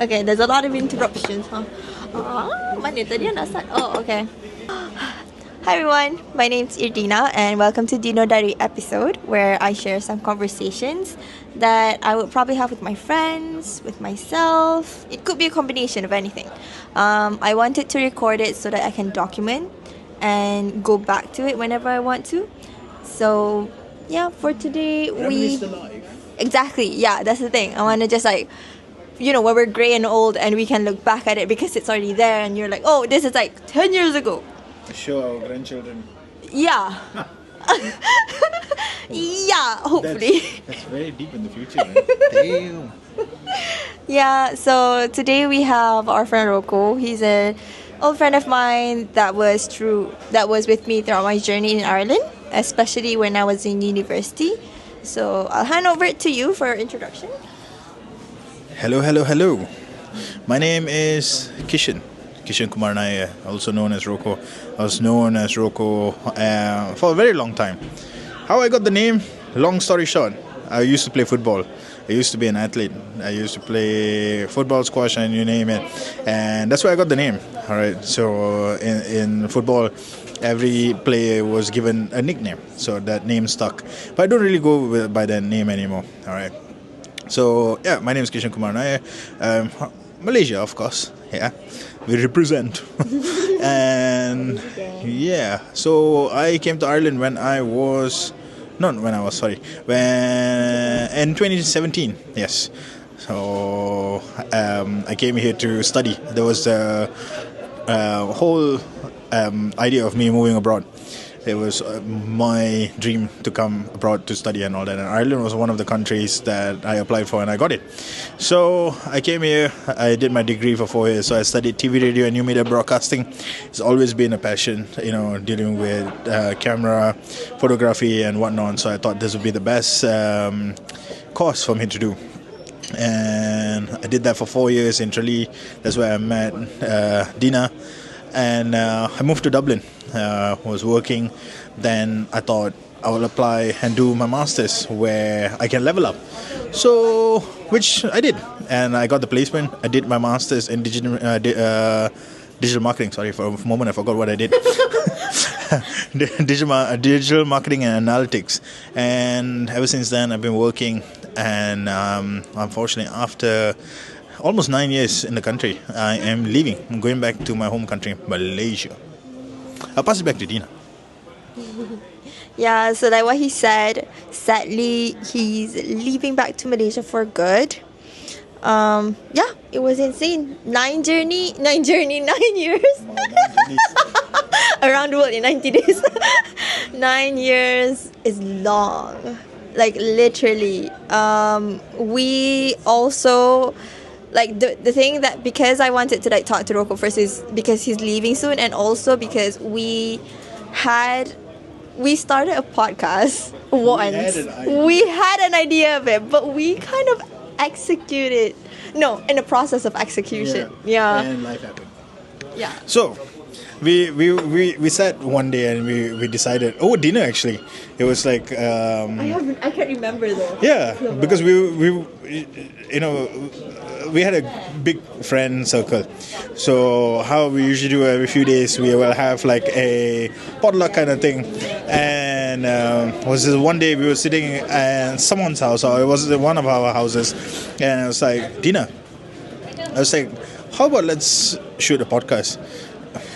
Okay, there's a lot of interruptions, huh? Mana tadi nak start? Oh, okay. Hi everyone, my name's Irdina and welcome to Dino Diary episode where I share some conversations that I would probably have with my friends, with myself. It could be a combination of anything. I wanted to record it so that I can document and go back to it whenever I want to. So yeah, for today Reminisce the life. Exactly, yeah, that's the thing. I want to just when we're grey and old and we can look back at it because it's already there and you're like, oh, this is like 10 years ago. Show our grandchildren. Yeah. Yeah, hopefully. That's very deep in the future, man. Damn. Yeah, so today we have our friend Rocco. He's an old friend of mine that was with me throughout my journey in Ireland, especially when I was in university. So I'll hand over it to you for introduction. Hello. My name is Kisheen Kumar Nair, also known as Rocco. I was known as Rocco for a very long time. How I got the name? Long story short, I used to play football. I used to be an athlete. I used to play football, squash, and you name it. And that's where I got the name. All right. So in football, every player was given a nickname. So that name stuck. But I don't really go by that name anymore. All right. So, yeah, my name is Kisheen Kumar Nair. Malaysia, of course. Yeah, we represent. And, yeah, so I came to Ireland in 2017, yes. So, I came here to study. There was the whole idea of me moving abroad. It was my dream to come abroad to study and all that. And Ireland was one of the countries that I applied for and I got it. So I came here. I did my degree for 4 years. So I studied TV, radio, and new media broadcasting. It's always been a passion, dealing with camera, photography, and whatnot. So I thought this would be the best course for me to do. And I did that for 4 years in Tralee. That's where I met Dina. And I moved to Dublin, was working. Then I thought I will apply and do my master's where I can level up. So, which I did. And I got the placement. I did my master's in digital marketing. Sorry, for a moment I forgot what I did. Digital marketing and analytics. And ever since then I've been working. And unfortunately, after almost 9 years in the country, I am leaving. I'm going back to my home country, Malaysia. I'll pass it back to Dina. Yeah, so like what he said, sadly, he's leaving back to Malaysia for good. Yeah, it was insane. 9 years. Around the world in 90 days. 9 years is long. Like, literally. We also... Like the thing that because I wanted to talk to Rocco first is because he's leaving soon, and also because we started a podcast once. We had an idea of it, but we kind of executed. No, in the process of execution. Yeah. And life happened. Yeah. So we sat one day and we decided. Oh, dinner actually. It was like. I can't remember though. Yeah, because we had a big friend circle. So how we usually do every few days, we will have like a potluck kind of thing. And was this one day we were sitting at someone's house, or it was one of our houses, and I was like, Dina, I was like, how about let's shoot a podcast?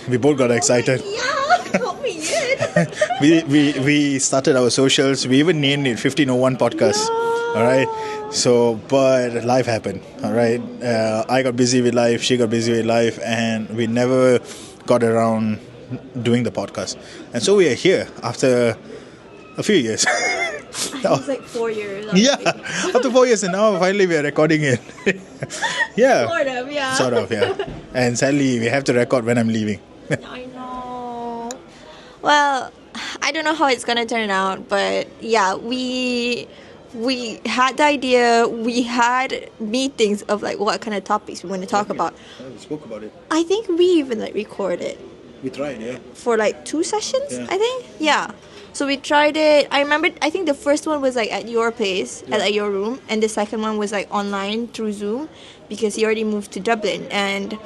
We both got excited. Yeah, got me in. we started our socials. We even named it 1501 Podcast. No. All right. So, but life happened. All right. I got busy with life. She got busy with life, and we never got around doing the podcast. And so we are here after a few years. It was like 4 years. Yeah, after 4 years, and now finally we are recording it. Yeah. Sort of, yeah. And sadly, we have to record when I'm leaving. I know. Well, I don't know how it's gonna turn out, but yeah, we had the idea. We had meetings of like what kind of topics we want to talk about. We spoke about it. I think we even recorded. We tried, yeah. For like 2 sessions, yeah. I think. Yeah. So we tried it. I remember. I think the first one was like at your place, at your room, and the second one was like online through Zoom, because he already moved to Dublin. And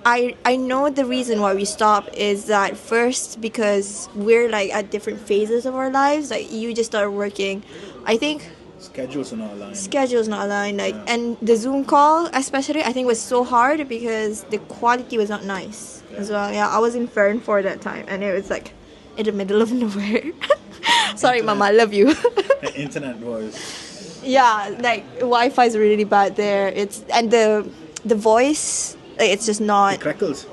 I know the reason why we stopped is that first because we're like at different phases of our lives. Like you just started working. I think Schedules are not aligned. schedules not aligned. Like and the Zoom call especially I think was so hard because the quality was not nice as well. Yeah, I was in Fern for that time, and it was like in the middle of nowhere. Sorry, Mama, I love you. The internet was. Yeah, like Wi-Fi is really bad there. It's and the voice, like, it's just not. It crackles.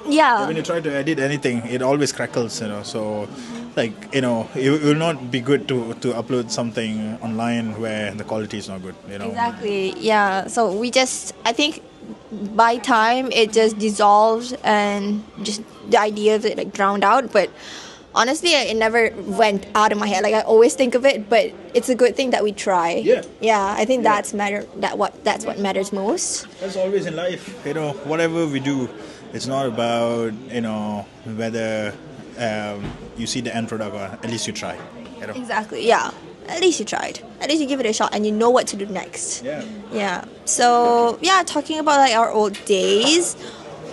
Yeah. When you try to edit anything, it always crackles, so like, it will not be good to upload something online where the quality is not good, Exactly. Yeah. So we just, I think, by time it just dissolved and just the idea of it like drowned out. But honestly, it never went out of my head. Like I always think of it, but it's a good thing that we try. Yeah. Yeah. I think that's what matters most. That's always in life, whatever we do, it's not about, whether you see the end product, or at least you try, Exactly. Yeah. At least you tried. At least you give it a shot, and you know what to do next. Yeah. Yeah. So yeah, talking about like our old days,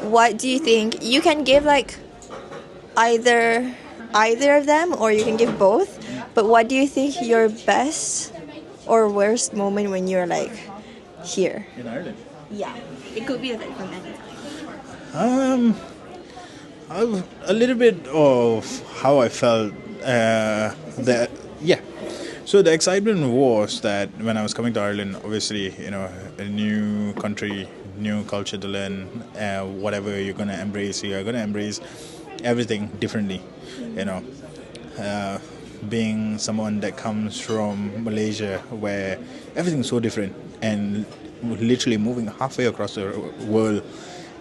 what do you think? You can give like either of them, or you can give both. But what do you think your best or worst moment when you're like here? In Ireland. Yeah. It could be like from any time. A little bit of how I felt. So the excitement was that when I was coming to Ireland, obviously, a new country, new culture to learn. Whatever you're gonna embrace, you're gonna embrace everything differently. Being someone that comes from Malaysia, where everything's so different, and literally moving halfway across the world,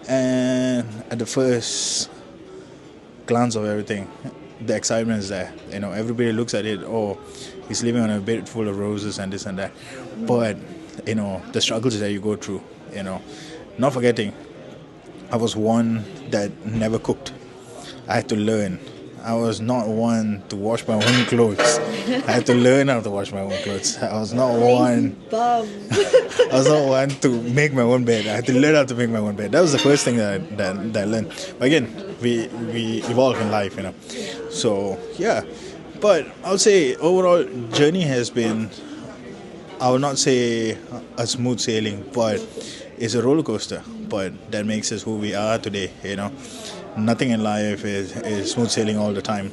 and at the first glance of everything, the excitement is there. Everybody looks at it. Oh, he's living on a bed full of roses and this and that. But the struggles that you go through. Not forgetting, I was one that never cooked. I had to learn. I was not one to wash my own clothes. I had to learn how to wash my own clothes. I was not one. I was not one to make my own bed. I had to learn how to make my own bed. That was the first thing that I learned. But again, we evolve in life, So yeah, but I would say overall journey has been, I would not say a smooth sailing, but it's a roller coaster. But that makes us who we are today. Nothing in life is smooth sailing all the time.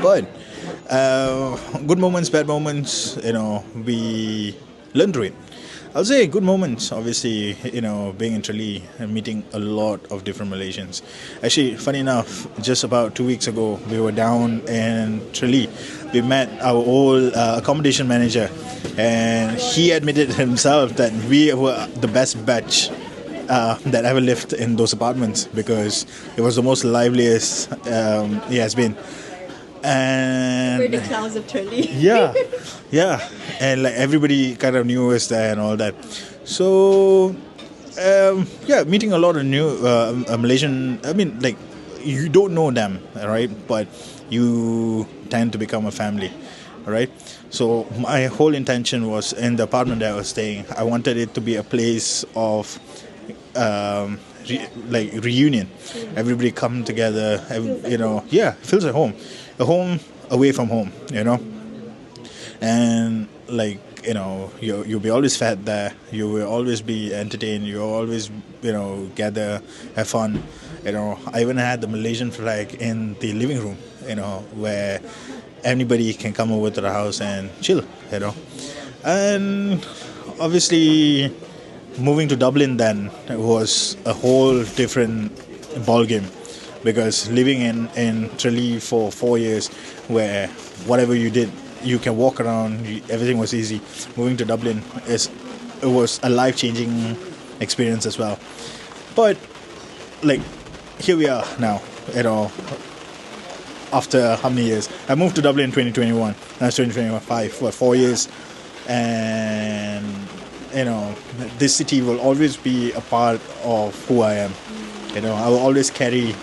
But good moments, bad moments, we learn through it. I'll say good moments, obviously, being in Tralee and meeting a lot of different Malaysians. Actually, funny enough, just about 2 weeks ago, we were down in Tralee. We met our old accommodation manager, and he admitted himself that we were the best batch that ever lived in those apartments, because it was the most liveliest he has been. And We're the clowns of Tralee. yeah, and like everybody kind of knew us there and all that. So meeting a lot of new Malaysian. I mean, like, you don't know them, right? But you tend to become a family, right? So my whole intention was, in the apartment that I was staying, I wanted it to be a place of reunion. Everybody come together. Feels like home. A home away from home, and like, you'll be always fed there. You will always be entertained. You'll always, gather, have fun. I even had the Malaysian flag in the living room, where anybody can come over to the house and chill, And obviously, moving to Dublin then was a whole different ball game. Because living in Tralee for 4 years, where whatever you did, you can walk around, everything was easy. Moving to Dublin, it was a life-changing experience as well. But, like, here we are now, after how many years? I moved to Dublin in 2021. Now it's 2025, for 4 years. And, this city will always be a part of who I am. I will always carry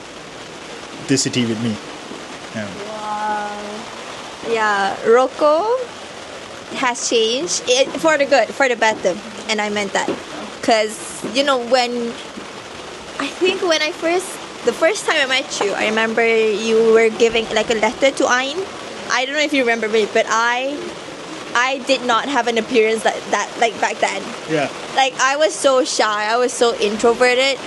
this city with me. Yeah. Wow. Yeah, Rocco has changed it for the good, for the better, and I meant that, because when I think when the first time I met you, I remember you were giving like a letter to Ayn. I don't know if you remember me, but I did not have an appearance that like back then. Yeah. Like I was so shy, I was so introverted.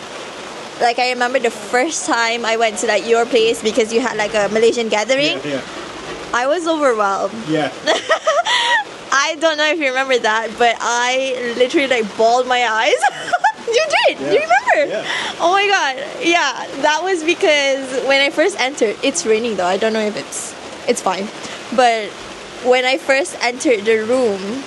Like I remember the first time I went to like your place because you had like a Malaysian gathering. Yeah. I was overwhelmed. Yeah. I don't know if you remember that, but I literally like bawled my eyes. You did. Yeah. You remember? Yeah. Oh my god. Yeah, that was because when I first entered, it's raining though. I don't know if it's fine. But when I first entered the room,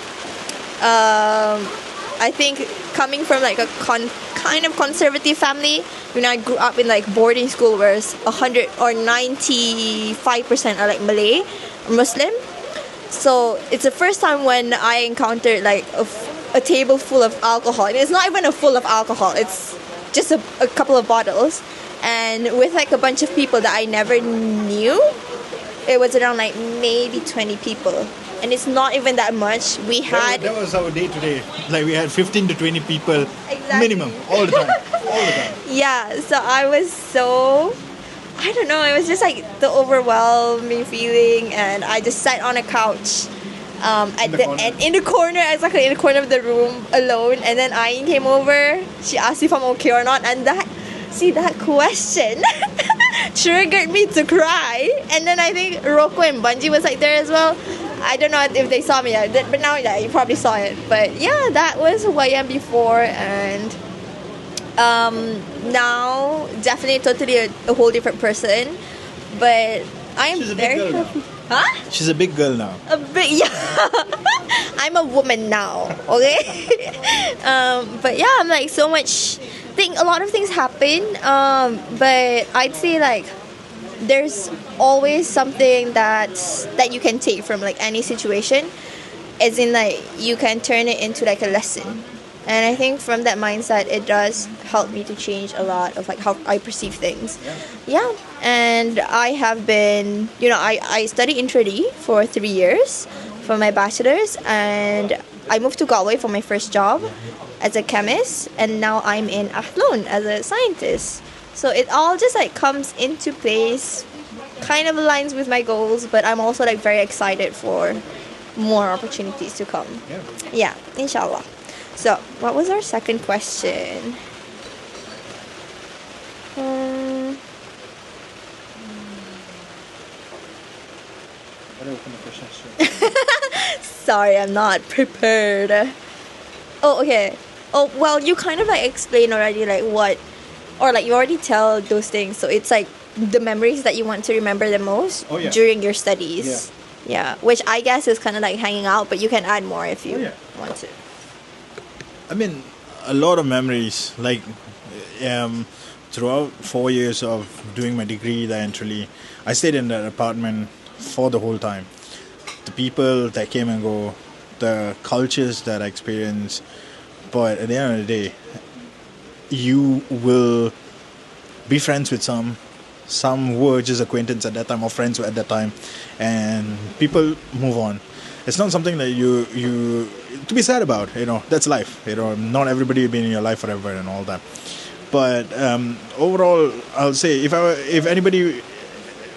I think coming from like a kind of conservative family, I grew up in like boarding school where 100 or 95% are like Malay or Muslim. So it's the first time when I encountered like a table full of alcohol. And it's not even a full of alcohol. It's just a couple of bottles. And with like a bunch of people that I never knew. It was around like maybe 20 people. And it's not even that much. We had... That was our day today. Like we had 15 to 20 people Exactly. minimum all the time. All the time. Yeah, so I was so... I don't know, it was just like the overwhelming feeling, and I just sat on a couch in the corner, exactly in the corner of the room alone, and then Ayn came over. She asked if I'm okay or not, and that question triggered me to cry. And then I think Rocco and Bunji was like there as well. I don't know if they saw me, but now you probably saw it. But yeah, that was who I am before, and now definitely totally a whole different person. But I am She's a big very girl now. happy. Huh? She's a big girl now. A bit, yeah. I'm a woman now, okay? But yeah, I'm like so much. A lot of things happen, but I'd say like there's always something that you can take from like any situation, as in like you can turn it into like a lesson. And I think from that mindset, it does help me to change a lot of like how I perceive things. Yeah. And I have been, I studied in Tridi for 3 years for my bachelor's, and I moved to Galway for my first job as a chemist, and now I'm in Athlone as a scientist. So it all just like comes into place, kind of aligns with my goals, but I'm also like very excited for more opportunities to come. Yeah, inshallah. So, what was our second question? Sorry, I'm not prepared. Oh, okay. Oh, well, you kind of like explained already like what, or like you already tell those things. So it's like the memories that you want to remember the most during your studies. Yeah, which I guess is kind of like hanging out, but you can add more if you want to. I mean, a lot of memories. Like, throughout 4 years of doing my degree there in Tralee, I stayed in that apartment for the whole time. The people that came and go, the cultures that I experienced. But at the end of the day, you will be friends with some were just acquaintance at that time or friends at that time, and people move on. It's not something that you to be sad about. That's life. Not everybody will be in your life forever and all that. But overall, I'll say if anybody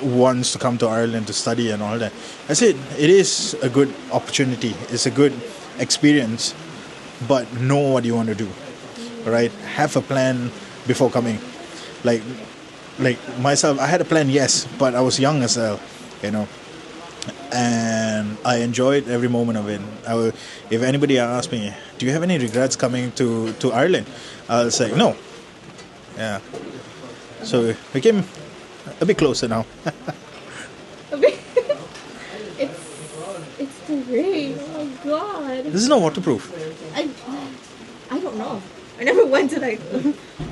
wants to come to Ireland to study and all that, I say it is a good opportunity. It's a good experience, but know what you want to do. Right? Have a plan before coming. Like myself, I had a plan, yes, but I was young as well, and I enjoyed every moment of it. If anybody asks me, do you have any regrets coming to Ireland? I'll say no. Yeah. So we came a bit closer now. It's the rain. Oh my god. This is not waterproof. I don't know. I never went to like,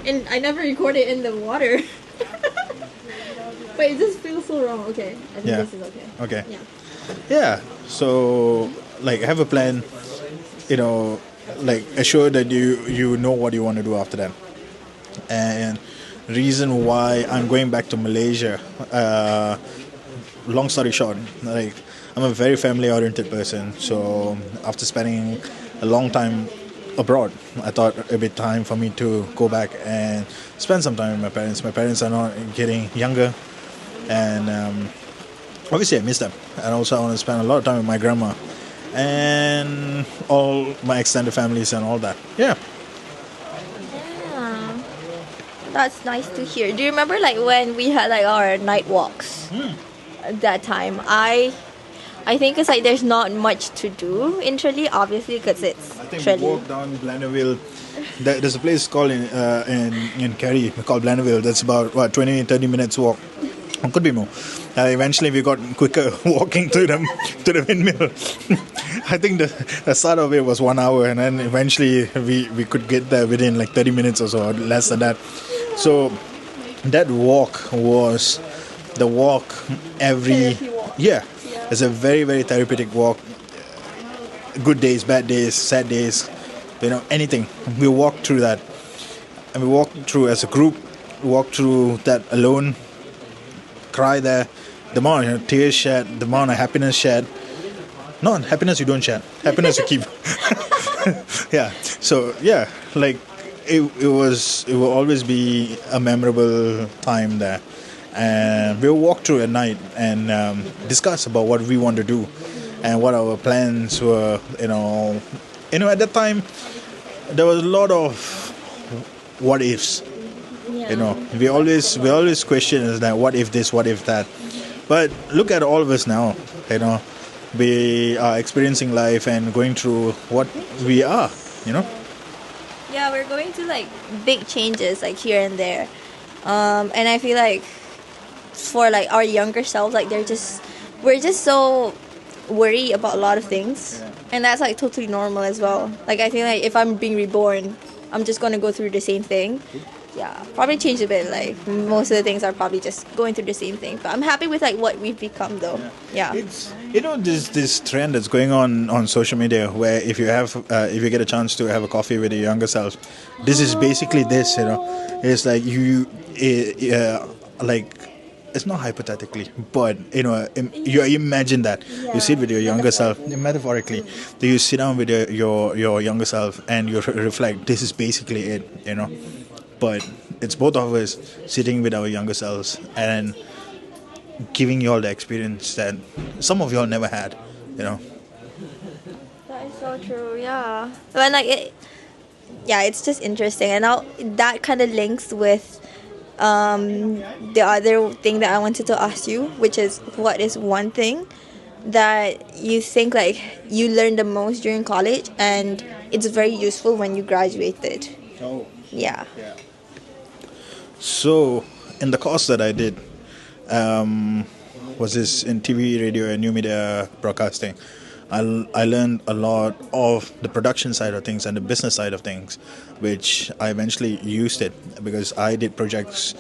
and I never recorded in the water. But it just feels so wrong. Okay, I think this is okay. Okay. Yeah. Yeah. So like have a plan. Like assure that you know what you want to do after that. And reason why I'm going back to Malaysia. Long story short, like I'm a very family-oriented person. So after spending a long time abroad, I thought it'd be time for me to go back and spend some time with my parents. My parents are not getting younger, and obviously I miss them. And also I want to spend a lot of time with my grandma and all my extended families and all that. Yeah. Yeah. That's nice to hear. Do you remember like when we had like our night walks at that time? I think it's like there's not much to do in Tralee, obviously, because it's I think Tralee. we walked down Blandeville. There's a place called in Kerry called Blandeville. That's about 20-30 minutes walk. Or could be more. Eventually, we got quicker walking to the windmill. I think the start of it was 1 hour, and then eventually we could get there within like 30 minutes or so, or less than that. So that walk was the walk every Therapy walk. yeah. It's a very, very therapeutic walk. Good days, bad days, sad days, anything. We walked through that. And we walked through as a group, walked through that alone, cry there. The amount of tears shed, the amount of happiness shed. No, happiness you don't shed. Happiness you keep. Yeah. So, yeah, like it will always be a memorable time there. And we'll walk through at night and discuss about what we want to do and what our plans were. At that time there was a lot of what ifs. Yeah. We always question is that what if this, what if that. But look at all of us now. We are experiencing life and going through what we are. Yeah, we're going through like big changes like here and there, and I feel like for like our younger selves, like we're just so worried about a lot of things, and that's like totally normal as well. Like I feel like if I'm being reborn, I'm just gonna go through the same thing. Yeah, probably change a bit. Like most of the things are probably just going through the same thing. But I'm happy with like what we've become, though. Yeah. It's this trend that's going on social media where if you get a chance to have a coffee with your younger self, this is basically this. It's like like. It's not hypothetically, but you imagine that you sit with your younger self, metaphorically. You sit down with your younger self and you reflect. This is basically it, But it's both of us sitting with our younger selves and giving you all the experience that some of you all never had, That is so true. Yeah. When it's just interesting, and now that kind of links with the other thing that I wanted to ask you, which is what is one thing that you think like you learned the most during college and it's very useful when you graduated? Oh. Yeah. So in the course that I did, was this in TV, radio, and new media broadcasting. I learned a lot of the production side of things and the business side of things, which I eventually used it because I did projects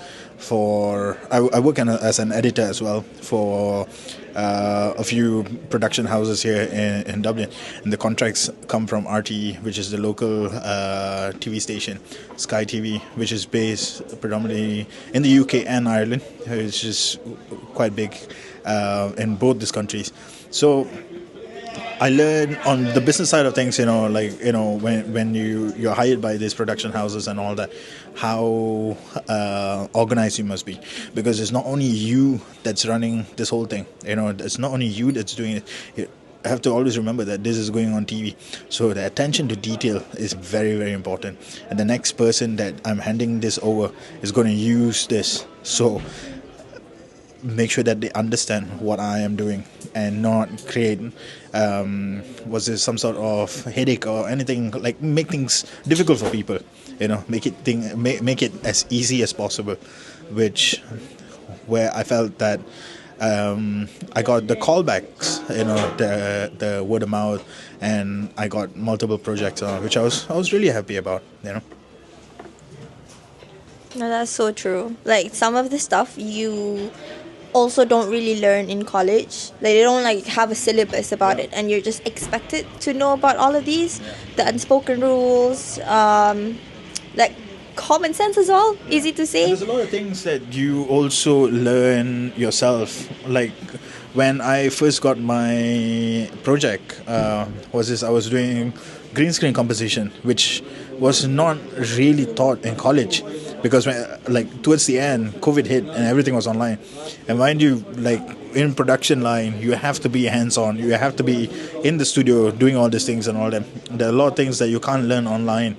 I work as an editor as well for a few production houses here in Dublin, and the contracts come from RTE, which is the local TV station, Sky TV, which is based predominantly in the UK and Ireland, which is quite big in both these countries. So I learned on the business side of things, when you're hired by these production houses and all that, how organized you must be, because it's not only you that's running this whole thing. It's not only you that's doing it. You have to always remember that this is going on TV. So the attention to detail is very, very important. And the next person that I'm handing this over is going to use this. So make sure that they understand what I am doing and not create some sort of headache or anything, like make things difficult for people, make it as easy as possible, where I felt that I got the callbacks, the word of mouth, and I got multiple projects which I was really happy about. No, that's so true. Like some of the stuff you also don't really learn in college. Like they don't like have a syllabus about it, and you're just expected to know about all of these, the unspoken rules, like common sense as well. Easy to say. There's a lot of things that you also learn yourself, like when I first got my project, I was doing green screen composition, which was not really taught in college, because like towards the end, COVID hit and everything was online. And mind you, like in production line, you have to be hands-on. You have to be in the studio doing all these things and all that. There are a lot of things that you can't learn online,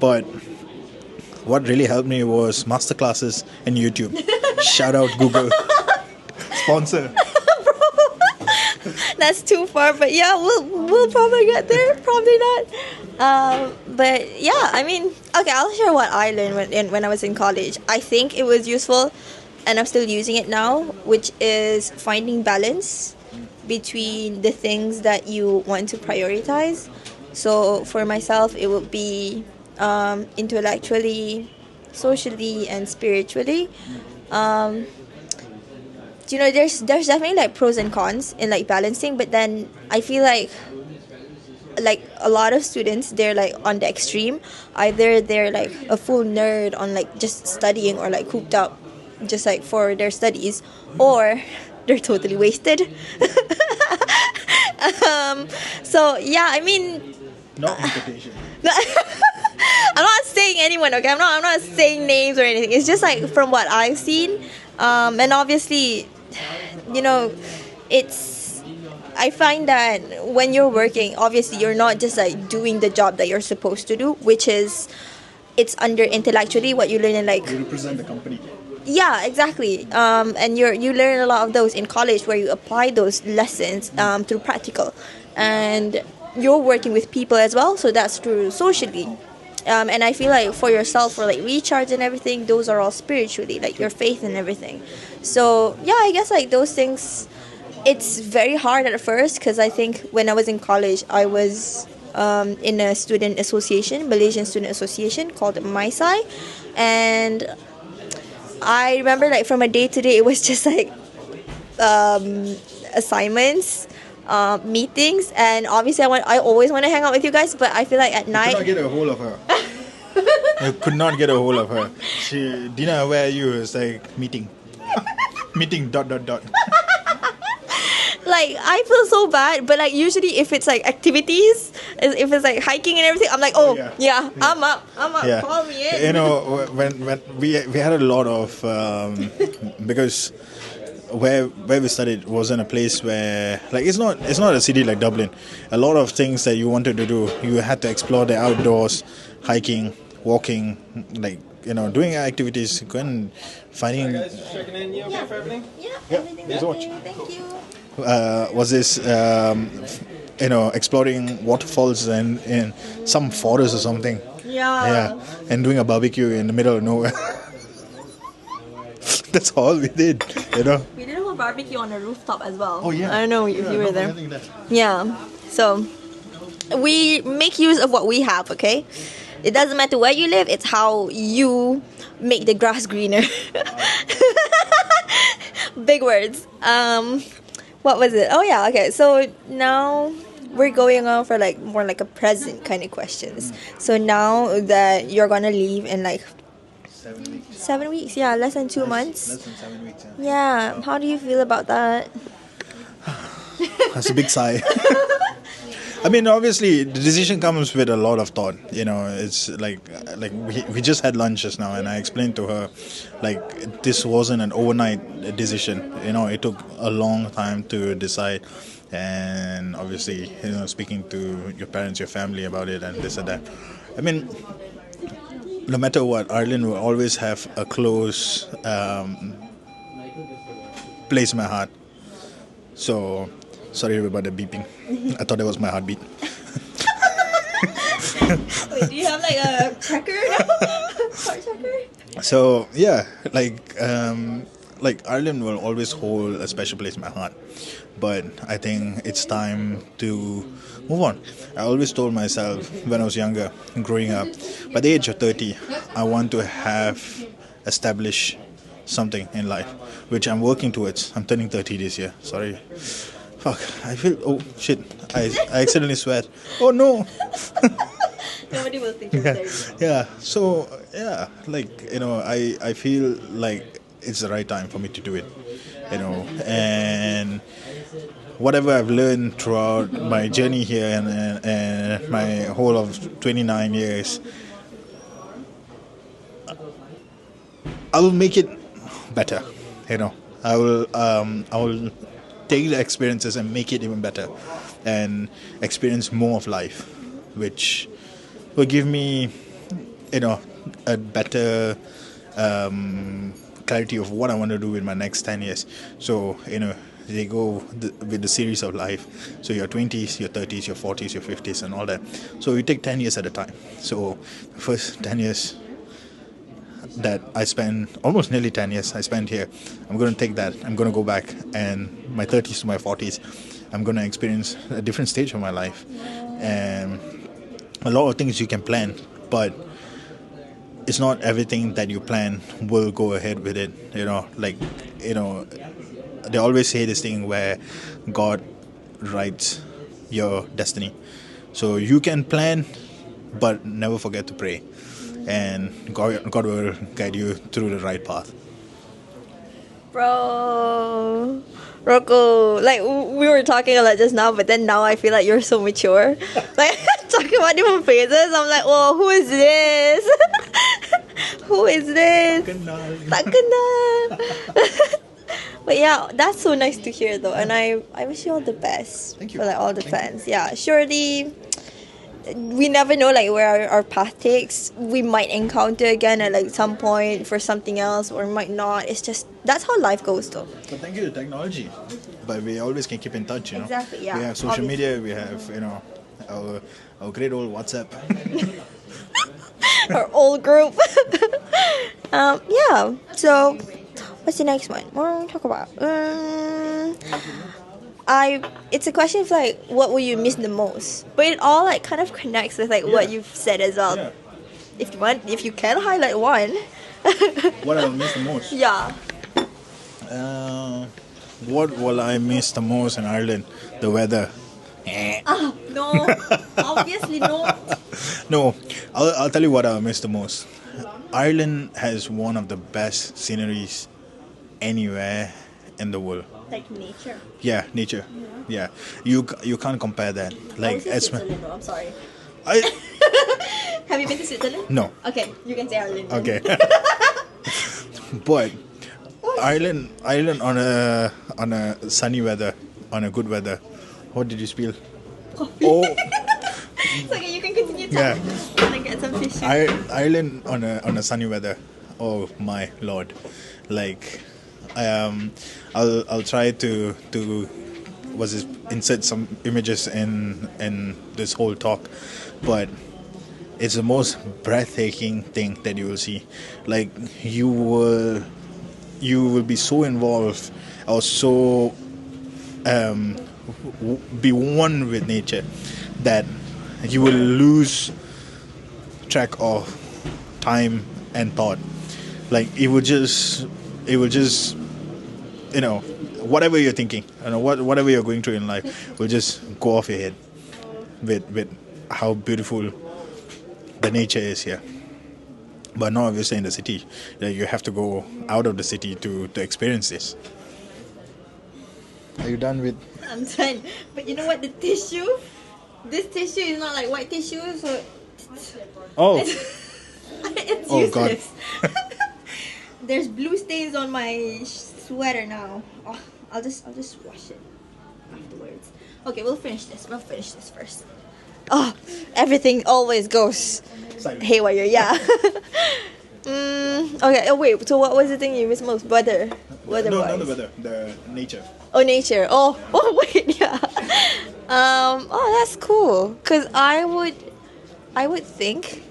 but what really helped me was masterclasses and YouTube. Shout out Google. Sponsor. That's too far, but yeah, we'll probably get there. Probably not. But yeah, I mean, okay, I'll share what I learned when I was in college. I think it was useful, and I'm still using it now, which is finding balance between the things that you want to prioritize. So for myself, it would be intellectually, socially, and spiritually. There's definitely like pros and cons in like balancing, but then I feel like a lot of students, they're like on the extreme. Either they're like a full nerd on like just studying, or like cooped up just like for their studies, or they're totally wasted. So yeah, I mean, Not invitation. I'm not saying anyone, okay? I'm not saying names or anything. It's just like from what I've seen, and obviously, I find that when you're working, obviously you're not just like doing the job that you're supposed to do, which is, it's under intellectually what you learn in like. You represent the company. Yeah, exactly. And you learn a lot of those in college, where you apply those lessons through practical, and you're working with people as well, so that's through socially. And I feel like for yourself, for like recharge and everything, those are all spiritually, like your faith and everything. So yeah, I guess like those things, it's very hard at first, because I think when I was in college, I was in a student association, Malaysian student association called MySci, and I remember like from a day to day, it was just like assignments, meetings, and obviously I always want to hang out with you guys, but I feel like at night. Could not get a hold of her. I could not get a hold of her. Dina, where are you? It's like meeting. Meeting ... Like, I feel so bad, but like usually if it's like activities, if it's like hiking and everything, I'm like, yeah. I'm up, Yeah. call me in. You know, when we had a lot of because where we studied was in a place where, like, it's not a city like Dublin. A lot of things that you wanted to do, you had to explore the outdoors, hiking, walking, like, doing activities, going finding. Hi guys, checking in. You okay for everything? Yeah, Yeah, everything's so okay. much. Thank you. Was this exploring waterfalls and in some forest or something? Yeah. And doing a barbecue in the middle of nowhere. That's all we did. We did a whole barbecue on a rooftop as well. Oh yeah. I don't know if you were there. Yeah. So we make use of what we have, okay? It doesn't matter where you live, it's how you make the grass greener. Big words. What was it? Oh yeah, okay. So now we're going on for like more like a present kind of questions. So now that you're gonna leave in like 7 weeks. 7 weeks, yeah, less than 2 months. Less than 7 weeks. Yeah, how do you feel about that? That's a big sigh. I mean, obviously, the decision comes with a lot of thought. It's like we just had lunch just now, and I explained to her, like, this wasn't an overnight decision. It took a long time to decide, and obviously, speaking to your parents, your family about it, and this and that. I mean, no matter what, Ireland will always have a close place in my heart. So. Sorry about the beeping. I thought it was my heartbeat. Wait, do you have like a cracker now? Heart checker? So yeah, like Ireland will always hold a special place in my heart. But I think it's time to move on. I always told myself when I was younger, growing up, by the age of 30, I want to have established something in life, which I'm working towards. I'm turning 30 this year. Sorry. Fuck, I feel, oh shit, I accidentally swear. Oh no. Nobody will think you're Yeah, yeah. So yeah, like, I feel like it's the right time for me to do it, and whatever I've learned throughout my journey here and my whole of 29 years, I will make it better. I will take the experiences and make it even better, and experience more of life, which will give me, a better clarity of what I want to do in my next 10 years. So, they go with the series of life. So your 20s, your 30s, your 40s, your 50s and all that. So you take 10 years at a time. So the first 10 years that I spent, almost nearly 10 years I spent here, I'm going to take that. I'm going to go back, and my 30s to my 40s, I'm going to experience a different stage of my life. And a lot of things you can plan, but it's not everything that you plan will go ahead with it. They always say this thing where God writes your destiny. So you can plan, but never forget to pray, and God will guide you through the right path. Bro, Rocco, like we were talking a lot just now, but then now I feel like you're so mature. Like talking about different phases, I'm like, whoa, who is this? Who is this? Tak kenal. But yeah, that's so nice to hear though, and I wish you all the best. Thank you. For like all the Thank plans. Yeah, surely we never know like where our path takes. We might encounter again at like some point for something else, or might not. It's just that's how life goes though. But thank you to technology. But we always can keep in touch, Exactly, yeah. We have social Obviously. media, we have, our great old WhatsApp. Our old group. Yeah. So, what's the next one? What are we talk about? It's a question of like, what will you miss the most? But it all like kind of connects with like what you've said as well. Yeah. If you can highlight one. What I will miss the most? Yeah. What will I miss the most in Ireland? The weather. No. Obviously not. No, I'll tell you what I'll miss the most. Ireland has one of the best sceneries anywhere in the world. Like nature. Yeah, nature. Yeah, you can't compare that. Like I was in Switzerland, though, I'm sorry. I Have you been to Switzerland? no. Okay, you can say Ireland. then. Okay. But Ireland on a sunny weather, on a good weather. What did you spill? Oh, It's okay, you can continue yeah. talking. I'm gonna get some fish. Ireland on a sunny weather. Oh my lord! Like, I'll try to insert some images in this whole talk, but it's the most breathtaking thing that you will see. Like you will be so involved or so be one with nature that you will lose track of time and thought. Like it will just whatever you're thinking, whatever you're going through in life will just go off your head with how beautiful the nature is here. But not obviously in the city. You have to go out of the city to experience this. Are you done with? I'm done. But you know what? This tissue is not like white tissue, so Oh, it's Oh, God. useless. There's blue stains on my sweater now. Oh, I'll just wash it afterwards. Okay, we'll finish this. We'll finish this first. Oh, everything always goes haywire. Yeah. Okay. Oh wait. So what was the thing you miss most? Weather. no, not the weather. The nature. Oh, nature. Oh, wait, yeah. Oh, that's cool. Cause I would think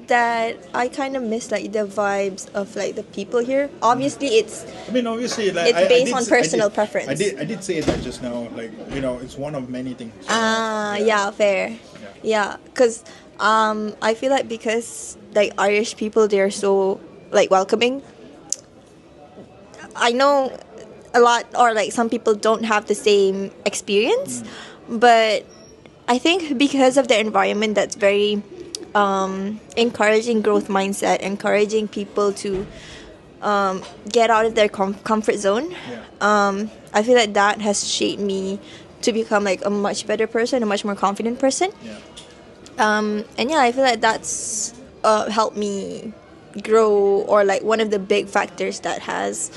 that I kind of miss like the vibes of like the people here. Obviously, Obviously, like, it's based on personal preference. I did say that just now. Like, it's one of many things. Yeah, fair. Yeah, cause I feel like because like Irish people, they're so like welcoming. I know a lot, or like some people don't have the same experience, but I think because of the environment that's very encouraging growth mindset, encouraging people to get out of their comfort zone. I feel like that has shaped me to become like a much better person, a much more confident person. And yeah, I feel like that's helped me grow, or like one of the big factors that has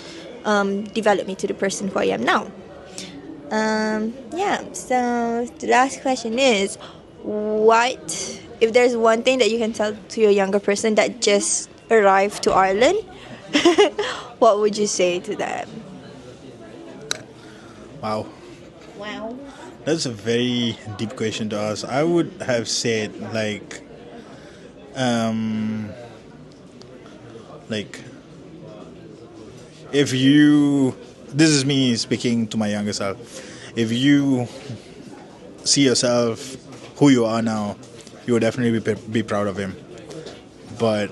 developed me to the person who I am now. Yeah, so the last question is, what, if there's one thing that you can tell to your younger person that just arrived to Ireland, what would you say to them? Wow. Wow. That's a very deep question to ask. I would have said if you, this is me speaking to my younger self, if you see yourself who you are now, you will definitely be proud of him. But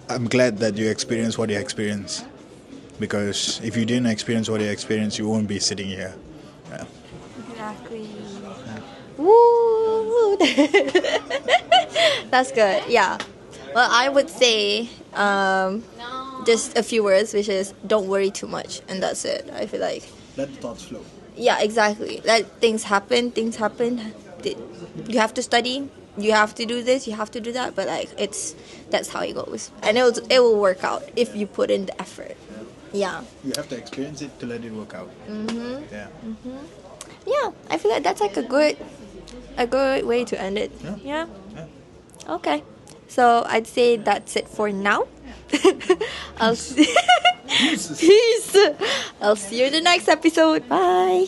I'm glad that you experienced what you experienced, because if you didn't experience what you experienced, you won't be sitting here. Yeah. Exactly. Woo! That's good. Yeah. Well, I would say just a few words, which is don't worry too much, and that's it. I feel like. Let the thoughts flow. Yeah, exactly. Like things happen. You have to study. You have to do this. You have to do that. But like that's how it goes, and it will work out if you put in the effort. Yeah. You have to experience it to let it work out. Yeah. Yeah, I feel like that's like a good way to end it. Yeah. Okay. So I'd say that's it for now. Peace. I'll see you in the next episode. Bye.